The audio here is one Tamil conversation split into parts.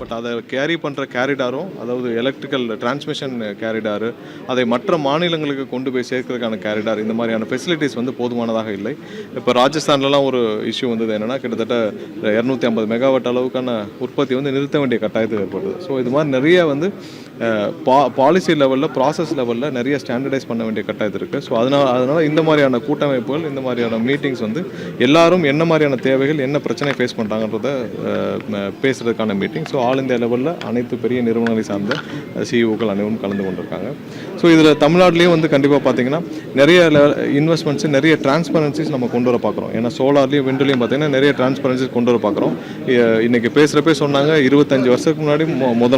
பட் அதை கேரி பண்ணுற கேரிடாரும், அதாவது எலக்ட்ரிக்கல் டிரான்ஸ்மிஷன் கேரிடாரு, அதை மற்ற மாநிலங்களுக்கு கொண்டு போய் சேர்க்கறதுக்கான கேரிடார், இந்த மாதிரியான ஃபெசிலிட்டிஸ் வந்து போதுமானதாக இல்லை. இப்போ ராஜஸ்தான்லலாம் ஒரு இஷ்யூ வந்தது என்னென்னா, கிட்டத்தட்ட 250 மெகாவாட் அளவுக்கான உற்பத்தி வந்து நிறுத்த வேண்டிய கட்டாயத்தில் ஏற்படுது. ஸோ இது மாதிரி நிறைய வந்து பாலிசி லெவலில், ப்ராசஸ் லெவலில் நிறைய ஸ்டாண்டர்டைஸ் பண்ண வேண்டிய கட்டாயத்தில் இருக்குது. ஸோ அதனால் இந்த மாதிரியான கூட்டமைப்புகள், இந்த மாதிரியான மீட்டிங்ஸ் வந்து எல்லாரும் என்ன மாதிரியான தேவைகள், என்ன பிரச்சனை ஃபேஸ் பண்ணுறாங்கன்றத பேசுகிறதுக்கான மீட்டிங். ஸோ ஆல் இந்தியா லெவலில் அனைத்து பெரிய நிறுவனங்களை சார்ந்த சிஇஓக்கள் அனைவரும் கலந்து கொண்டிருக்காங்க. ஸோ இதில் தமிழ்நாட்டிலையும் வந்து கண்டிப்பாக பார்த்தீங்கன்னா நிறைய இன்வெஸ்ட்மெண்ட்ஸு, நிறைய டிரான்ஸ்பரன்சிஸ் நம்ம கொண்டு வர பார்க்குறோம். ஏன்னா சோலார்லேயும் விண்ட்லேயும் பார்த்தீங்கன்னா நிறைய டிரான்ஸ்பரன்சிஸ் கொண்டு வர பார்க்குறோம். இன்றைக்கி பேசுகிறப்பே சொன்னாங்க, 25 வருஷத்துக்கு முன்னாடி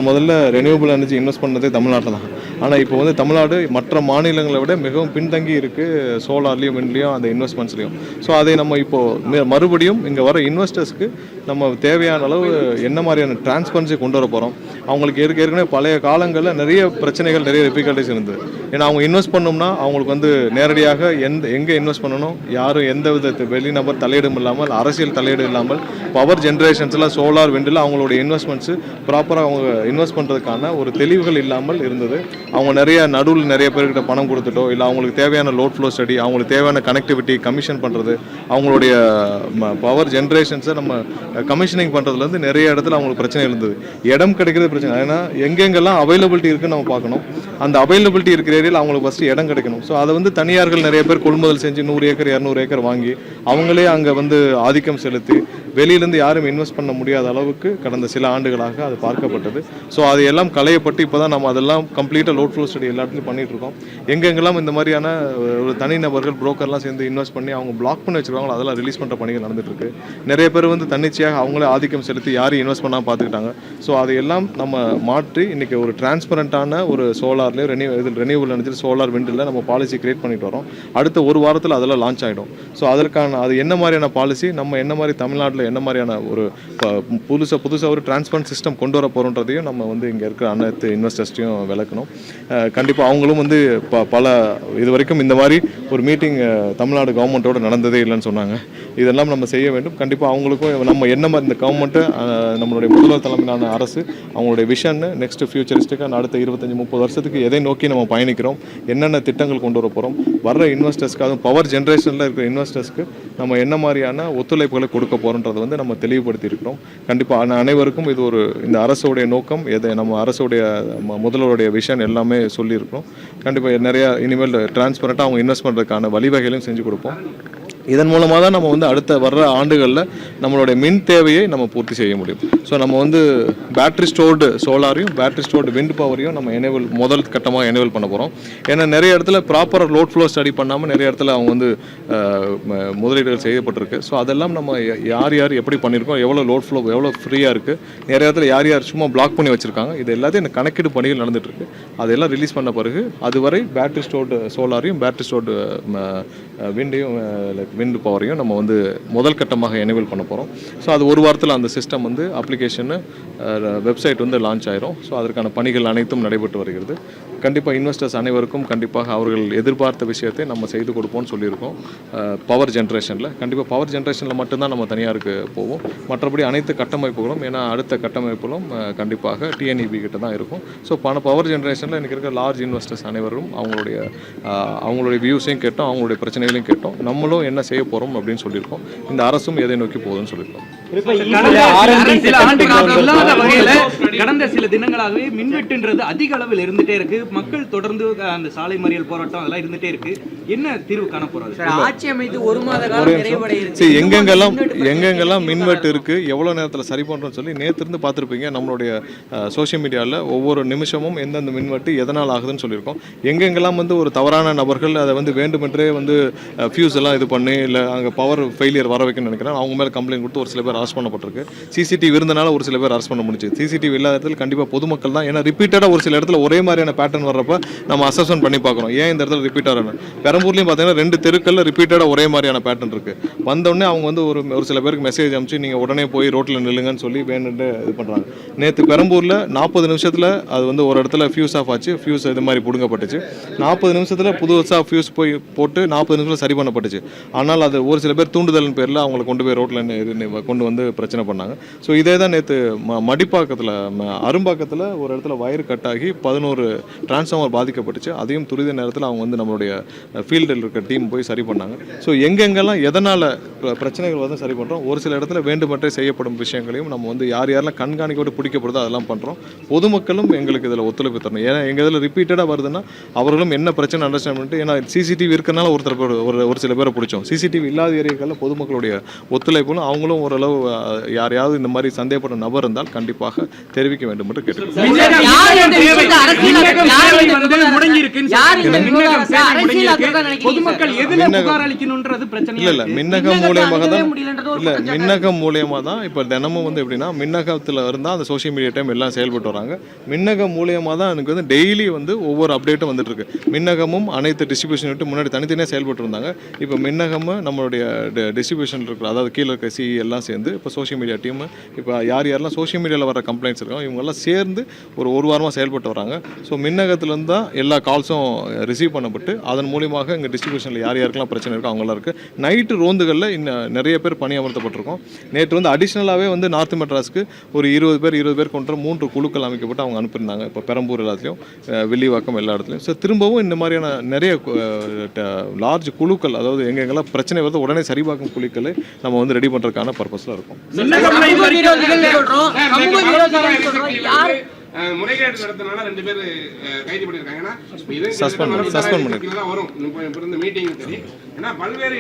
முதல்ல ரெனியூபிள் எனர்ஜி இன்வெஸ்ட் பண்ணதே தமிழ்நாட்டில் தான். ஆனால் இப்போ வந்து தமிழ்நாடு மற்ற மாநிலங்களை விட மிகவும் பின்தங்கி இருக்குது சோலார்லேயும் விண்ட்லேயும் அந்த இன்வெஸ்ட்மெண்ட்ஸ்லையும். ஸோ அதை நம்ம இப்போது மறுபடியும் இங்கே வர இன்வெஸ்டர்ஸ்க்கு நம்ம தேவையான அளவு என்ன மாதிரியான டிரான்ஸ்பரன்சி கொண்டு வர போகிறோம். அவங்களுக்கு ஏற்கனவே பழைய காலங்களில் நிறைய பிரச்சனைகள், நிறைய டிஃபிகல்ட்டிஸ் இருந்தது. ஏன்னா அவங்க இன்வெஸ்ட் பண்ணோம்னா அவங்களுக்கு வந்து நேரடியாக எங்கே இன்வெஸ்ட் பண்ணணும், யாரும் எந்த வித வெளிநபர் தலையீடும் இல்லாமல், அரசியல் தலையீடு இல்லாமல், பவர் ஜென்ரேஷன்ஸில் சோலார் விண்டில் அவங்களுடைய இன்வெஸ்ட்மெண்ட்ஸு ப்ராப்பராக அவங்க இன்வெஸ்ட் பண்ணுறதுக்கான ஒரு தெளிவுகள் இல்லாமல் இருந்தது. அவங்க நடுவில் நிறைய பேர்கிட்ட பணம் கொடுத்துட்டோ, இல்லை அவங்களுக்கு தேவையான லோட் ஃப்ளோ ஸ்டடி, அவங்களுக்கு தேவையான கனெக்டிவிட்டி கமிஷன் பண்ணுறது, அவங்களுடைய பவர் ஜென்ரேஷன்ஸை நம்ம கமிஷனிங் பண்ணுறதுலேருந்து நிறைய இடத்துல அவங்களுக்கு பிரச்சனை இருந்தது. இடம் கிடைக்கிறது பிரச்சனை. ஏன்னா எங்கெங்கெல்லாம் அவைலபிலிட்டி இருக்குன்னு நம்ம பார்க்கணும். அந்த அவைலபிலிட்டி இருக்கிற ஏரியாவில் அவங்களுக்கு ஃபஸ்ட்டு இடம் கிடைக்கணும். ஸோ அதை வந்து தனியார்கள் நிறைய பேர் கொள்முதல் செஞ்சு 100 ஏக்கர் 200 ஏக்கர் வாங்கி அவங்களே அங்கே வந்து ஆதிக்கம் செலுத்தி வெளியிலேருந்து யாரும் இன்வெஸ்ட் பண்ண முடியாத அளவுக்கு கடந்த சில ஆண்டுகளாக அது பார்க்கப்பட்டது. ஸோ அது எல்லாம் களையப்பட்டு இப்போ தான் நம்ம அதெல்லாம் கம்ப்ளீட்டாக லோட் ஃப்ளோ ஸ்டடி எல்லா இடத்துலையும் பண்ணிகிட்டு இருக்கோம். எங்கெங்கெல்லாம் இந்த மாதிரியான ஒரு தனிநபர்கள் புரோக்கர்லாம் சேர்ந்து இன்வெஸ்ட் பண்ணி அவங்க பிளாக் பண்ணி வச்சுருக்காங்களோ அதெல்லாம் ரிலீஸ் பண்ணுற பணிகள் நடந்துகிட்ருக்கு. நிறைய பேர் வந்து தன்னிச்சையாக அவங்களே ஆதிக்கம் செலுத்தி யாரும் இன்வெஸ்ட் பண்ணால் பார்த்துக்கிட்டாங்க. ஸோ அதையெல்லாம் நம்ம மாற்றி இன்றைக்கி ஒரு டிரான்ஸ்பரண்ட்டான ஒரு சோலார்லேயும் ரெனியூவல் எனர்ஜி சோலார் விண்டில் நம்ம பாலிசி கிரியேட் பண்ணிட்டு வரோம். அடுத்த ஒரு வாரத்தில் அதெல்லாம் லான்ச் ஆகிடும். ஸோ அதற்கான அது என்ன மாதிரியான பாலிசி, நம்ம என்ன மாதிரி தமிழ்நாட்டில் என்ன மாதிரியான ஒரு புதுசாக ஒரு டிரான்ஸ்பரண்ட் சிஸ்டம் கொண்டு வர போகிறோன்றதையும் நம்ம வந்து இங்கே இருக்கிற அனைத்து இன்வெஸ்டர்ஸ்டையும் விளக்கணும். கண்டிப்பாக அவங்களும் வந்து பல இது வரைக்கும் இந்த மாதிரி ஒரு மீட்டிங் தமிழ்நாடு கவர்மெண்ட்டோடு நடந்ததே இல்லைன்னு சொன்னாங்க. இதெல்லாம் நம்ம செய்ய வேண்டும். கண்டிப்பாக அவங்களுக்கும் நம்ம என்ன மாதிரி இந்த கவர்மெண்ட்டு, நம்மளுடைய முதல்வர் தலைமையிலான அரசு அவங்களுடைய விஷன் நெக்ஸ்ட் ஃபியூச்சரிஸ்டிக்காக அடுத்த 25-30 வருஷத்துக்கு எதை நோக்கி நம்ம பயணிக்கிறோம், என்னென்ன திட்டங்கள் கொண்டு வர போகிறோம், வர்ற இன்வெஸ்டர்ஸ்க்கு, அதுவும் பவர் ஜென்ரேஷனில் இருக்கிற இன்வெஸ்டர்ஸ்க்கு நம்ம என்ன மாதிரியான ஒத்துழைப்புகளை கொடுக்க போகிறோன்றதை வந்து நம்ம தெளிவுபடுத்தி இருக்கிறோம். கண்டிப்பாக அனைவருக்கும் இது இந்த அரசுடைய நோக்கம், நம்ம அரசுடைய முதல்வருடைய விஷன் எல்லாமே சொல்லியிருக்கிறோம். கண்டிப்பாக நிறையா இனிமேல் டிரான்ஸ்பரண்ட்டாக அவங்க இன்வெஸ்ட் பண்ணுறதுக்கான வழிவகைகளையும் செஞ்சு கொடுப்போம். இதன் மூலமாக தான் நம்ம வந்து அடுத்த வர்ற ஆண்டுகளில் நம்மளுடைய மின் தேவையை நம்ம பூர்த்தி செய்ய முடியும். ஸோ நம்ம வந்து பேட்டரி ஸ்டோர்டு சோலாரையும் பேட்டரி ஸ்டோர்டு விண்ட் பவரையும் நம்ம முதல் கட்டமாக எனேபிள் பண்ண போகிறோம். ஏன்னா நிறைய இடத்துல ப்ராப்பராக லோட் ஃப்ளோ ஸ்டடி பண்ணாமல் நிறைய இடத்துல அவங்க வந்து முதலீடுகள் செய்யப்பட்டிருக்கு. ஸோ அதெல்லாம் நம்ம யார் எப்படி பண்ணியிருக்கோம், எவ்வளோ லோட் ஃப்ளோ எவ்வளோ ஃப்ரீயாக இருக்குது, நிறைய இடத்துல யார் சும்மா பிளாக் பண்ணி வச்சுருக்காங்க, இது எல்லாத்தையும் இந்த கணக்கீடு பணிகள் நடந்துகிட்ருக்கு. அதெல்லாம் ரிலீஸ் பண்ண பிறகு அதுவரை பேட்டரி ஸ்டோர்டு சோலாரையும் பேட்டரி ஸ்டோர்டு விண்ட் பவரையும் நம்ம வந்து முதல் கட்டமாக எனேபிள் பண்ண போகிறோம். ஸோ அது ஒரு வாரத்தில் அந்த சிஸ்டம் வந்து அப்ளிகேஷனு வெப்சைட் வந்து லான்ச் ஆயிரும். ஸோ அதற்கான பணிகள் அனைத்தும் நடைபெற்று வருகிறது. கண்டிப்பாக இன்வெஸ்டர்ஸ் அனைவருக்கும் கண்டிப்பாக அவர்கள் எதிர்பார்த்த விஷயத்தை நம்ம செய்து கொடுப்போம்னு சொல்லியிருக்கோம். பவர் ஜென்ரேஷனில் கண்டிப்பாக பவர் ஜென்ரேஷனில் மட்டும்தான் நம்ம தனியாருக்கு போவோம். மற்றபடி அனைத்து கட்டமைப்புகளும், ஏன்னா அடுத்த கட்டமைப்புகளும் கண்டிப்பாக டிஎன்இபி கிட்ட தான் இருக்கும். ஸோ பவர் ஜென்ரேஷனில் இன்றைக்கி இருக்கிற லார்ஜ் இன்வெஸ்டர்ஸ் அனைவரும் அவங்களுடைய வியூஸையும் கேட்டோம், அவங்களுடைய பிரச்சனைகளையும் கேட்டோம். நம்மளும் என்ன செய்ய போகிறோம் அப்படின்னு சொல்லியிருக்கோம். இந்த அரசும் எதை நோக்கி போகுதுன்னு சொல்லியிருக்கோம். கடந்த சில தினங்களாகவே மின்வெட்டுன்றது அதிக அளவில் இருந்துட்டே இருக்கு. மக்கள் தொடர்ந்து அந்த சாலை மறியல் போராட்டம் அதெல்லாம் இருந்துட்டே இருக்கு. என்ன தீர்வு காண போறாரு? ஆட்சி அமைத்து 1 மாத காலம் நிறைவடையிருக்கு. எங்கெங்கெல்லாம் மின்வெட்டு இருக்கு, எவ்வளவு நேரத்தில் சரி பண்றோம்னு சொல்லி நேற்று இருந்து பார்த்துருப்பீங்க. நம்மளுடைய சோஷியல் மீடியாவில் ஒவ்வொரு நிமிஷமும் எந்தெந்த மின்வெட்டு எதனால் ஆகுதுன்னு சொல்லியிருக்கோம். எங்கெங்கெல்லாம் வந்து ஒரு தவறான நபர்கள் அதை வந்து வேண்டுமென்றே வந்து ஃபியூஸ் எல்லாம் இது பண்ணி, இல்லை அங்கே பவர் ஃபெயிலியர் வர வைக்கணும்னு நினைக்கிறேன், அவங்க மேலே கம்ப்ளைண்ட் கொடுத்து ஒரு சில பேர் அரெஸ்ட் பண்ணப்பட்டிருக்கு. சிசிடிவி இருந்தனால ஒரு சில பேர் அரெஸ்ட் பண்ண முடிஞ்சு. சிசிடிவி இல்லாத இடத்துல கண்டிப்பாக பொதுமக்கள் தான். ஏன்னா ரிப்பீட்டடாக ஒரு சில இடத்துல ஒரே மாதிரியான பேட்டர்ன் வர்றப்ப நம்ம அசஸ்மெண்ட் பண்ணி பார்க்குறோம், ஏன் இந்த இடத்துல ரிப்பீட்டாக. பெரம்பூர்லேயும் பார்த்தீங்கன்னா 2 தெருக்களில் ரிப்பீட்டடாக ஒரே மாதிரியான பேட்டர்ன் இருக்குது. வந்தோடனே அவங்க வந்து ஒரு சில பேருக்கு மெசேஜ் அனுப்பிச்சு நீங்கள் உடனே போய் ரோட்டில் நில்லுங்கன்னு சொல்லி வேணுட்டு இது பண்ணுறாங்க. நேற்று பெரம்பூரில் 40 நிமிஷத்தில் அது வந்து ஒரு இடத்துல ஃபியூஸ் ஆஃப் ஆச்சு. ஃபியூஸ் இது மாதிரி பிடுங்கப்பட்டுச்சு. 40 நிமிஷத்தில் புதுசாக ஃபியூஸ் போய் போட்டு 40 நிமிஷத்தில் சரி பண்ணப்பட்டுச்சு. ஆனால் அது ஒரு சில பேர் தூண்டுதலின் பேரில் அவங்களை கொண்டு போய் ரோட்டில் கொண்டு வந்து பிரச்சனை பண்ணாங்க. ஸோ இதே தான் நேற்று மடிப்பாக்கத்தில் அரும்பாக்கத்தில் ஒரு இடத்துல வயர் கட் ஆகி 11 டிரான்ஸ்ஃபார்மர் பாதிக்கப்பட்டுச்சு. அதையும் துரித நேரத்தில் அவங்க வந்து நம்மளுடைய ஃபீல்டில் இருக்க டீம் போய் சரி பண்ணாங்க. ஸோ எங்கெங்கெல்லாம் எதனால் பிரச்சனைகள் வந்து சரி பண்ணுறோம், ஒரு சில இடத்துல வேண்டுமென்றே செய்யப்படும் விஷயங்களையும் நம்ம வந்து யாரெல்லாம் கண்காணிக்கோடு பிடிக்கப்படுதோ அதெல்லாம் பண்ணுறோம். பொதுமக்களும் எங்களுக்கு இதில் ஒத்துழைப்பு தரணும். ஏன்னா எங்கள் இதில் ரிப்பீட்டடாக வருதுன்னா அவர்களும் என்ன பிரச்சனை அண்டர்ஸ்டாண்ட் பண்ணிட்டு, ஏன்னா சிசிடிவி இருக்கனால ஒரு சில பேரை பிடிச்சோம். சிசிடிவி இல்லாத ஏரியாக்களில் பொதுமக்களுடைய ஒத்துழைப்பும் அவங்களும் ஓரளவு யாரையாவது இந்த மாதிரி சந்தேகப்பட்ட நபர் இருந்தால் கண்டிப்பாக தெரிவிக்க வேண்டும் என்று கேட்டுக்கொள்கிறேன். மின்னகம் மூலியமா தான் இப்போ தினமும் வந்து எப்படின்னா மின்னகத்தில் இருந்தால் அந்த சோஷியல் மீடியா டைம் எல்லாம் செயல்பட்டு வராங்க. மின்னகம் மூலியமாக தான் எனக்கு வந்து டெய்லி வந்து ஒவ்வொரு அப்டேட்டும் வந்துட்டு இருக்கு. மின்னகமும் அனைத்து டிஸ்ட்ரிபியூஷன் விட்டு முன்னாடி தனித்தனியாக செயல்பட்டு இருந்தாங்க. இப்போ மின்னகமும் நம்மளுடைய டிஸ்ட்ரிபியூஷன் இருக்கிற, அதாவது கீழே இருக்க சிஇ எல்லாம் சேர்ந்து இப்போ சோஷியல் மீடியா டீம், இப்போ யாரெல்லாம் சோஷியல் மீடியாவில் வர கம்ப்ளைண்ட்ஸ் இருக்கோ இவங்கெல்லாம் சேர்ந்து ஒரு வாரமாக செயல்பட்டு வராங்க. ஸோ மின்னகத்துலேருந்து தான் எல்லா கால்ஸும் ரிசீவ் பண்ணப்பட்டு அதன் மூலியமாக இங்கே டிஸ்ட்ரிபியூஷனில் யாருக்கெல்லாம் பிரச்சனை இருக்கோ அவங்களாம் இருக்குது. நைட்டு ரோந்துகளில் இன்னும் நிறைய பேர் பணியமர்த்தப்பட்டிருக்கோம். நேற்று வந்து அடிஷ்னலாகவே வந்து நார்த் மெட்ராஸ்க்கு ஒரு 20 பேர் கொண்ட 3 குழுக்கள் அமைக்கப்பட்டு அவங்க அனுப்பியிருந்தாங்க. இப்போ பெரம்பூர் எல்லாத்துலேயும், வில்லிவாக்கம் எல்லா இடத்துலையும். ஸோ திரும்பவும் இந்த மாதிரியான நிறைய லார்ஜ் குழுக்கள், அதாவது எங்கெங்கெல்லாம் பிரச்சனை வருது உடனே சரிபார்க்கும் குழுக்களை நம்ம வந்து ரெடி பண்ணுறதுக்கான பர்பஸில் இருக்கும். முறைகேடு நடத்தினால 2 பேர் கைது பண்ணியிருக்காங்க. சஸ்பெண்ட் பண்ணி வரும் இந்த மீட்டிங் சரி. ஏன்னா பல்வேறு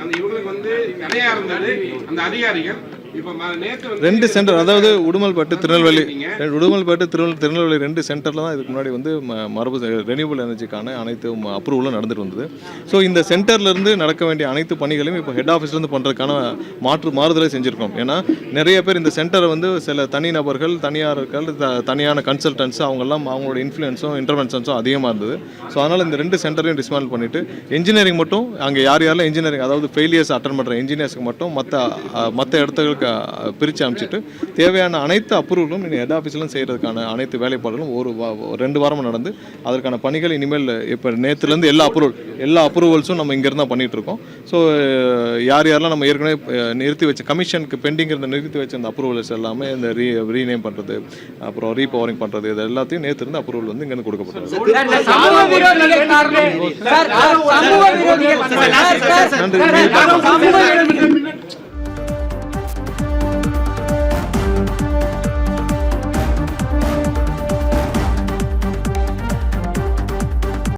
அந்த இவங்களுக்கு வந்து தடையா இருந்தது அந்த அதிகாரிகள். இப்போ நேற்று 2 சென்டர், அதாவது உடுமல்பேட்டு திருநெல்வேலி 2 சென்டரில் தான் இதுக்கு முன்னாடி வந்து மரபு ரெனியூவல் எனர்ஜிக்கான அனைத்து அப்ரூவலும் நடந்துட்டு வந்தது. ஸோ இந்த சென்டர்லேருந்து நடக்க வேண்டிய அனைத்து பணிகளையும் இப்போ ஹெட் ஆஃபீஸ்லேருந்து பண்ணுறதுக்கான மாறுதலை செஞ்சுருக்கோம். ஏன்னா நிறைய பேர் இந்த சென்டரை வந்து சில தனிநபர்கள், தனியார்கள், தனியான கன்சல்டன்ஸ் அவங்கெல்லாம் அவங்களோட இன்ஃப்ளூயன்ஸும் இன்டர்வென்ஷன்ஸும் அதிகமாக இருந்தது. ஸோ அதனால் இந்த 2 சென்டரையும் டிஸ்மேண்டில் பண்ணிவிட்டு இன்ஜினியரிங் மட்டும் அங்கே யாரெல்லாம் இன்ஜினியரிங், அதாவது ஃபெயிலியர்ஸ் அட்டன் பண்ணுற இன்ஜினியர்ஸ்க்கு மட்டும் மற்ற இடத்துக்கு பிரித்து அமைச்சிட்டு தேவையான அனைத்து அப்ரூவலும் ஹெட் ஆஃபீஸ்லும் செய்கிறதுக்கான அனைத்து வேலைப்பாடுகளும் 2 வாரமாக நடந்து அதற்கான பணிகள் இனிமேல் இப்போ நேற்றுலேருந்து எல்லா அப்ரூவல்ஸும் நம்ம இங்கேருந்து தான் பண்ணிகிட்டு இருக்கோம். ஸோ யாரெல்லாம் நம்ம ஏற்கனவே நிறுத்தி வச்ச கமிஷனுக்கு பெண்டிங் இருந்த நிறுத்தி வச்ச அந்த அப்ரூவல்ஸ் எல்லாமே இந்த ரீநேம் பண்ணுறது, அப்புறம் ரீபவரிங் பண்ணுறது, இது எல்லாத்தையும் நேற்று இருந்து அப்ரூவல் வந்து இங்கேருந்து கொடுக்கப்பட்டது. நன்றி.